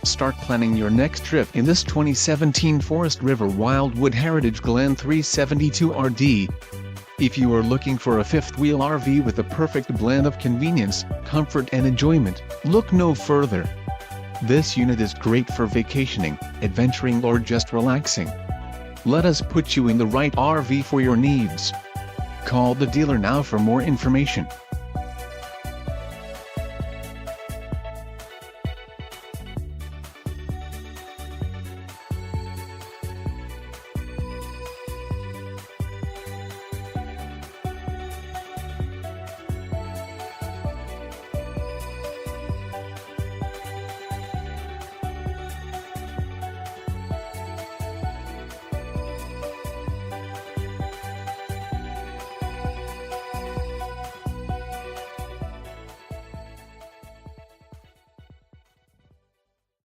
Start planning your next trip in this 2017 Forest River Wildwood Heritage Glen 372RD. If you are looking for a fifth-wheel RV with a perfect blend of convenience, comfort and enjoyment, look no further. This unit is great for vacationing, adventuring or just relaxing. Let us put you in the right RV for your needs. Call the dealer now for more information.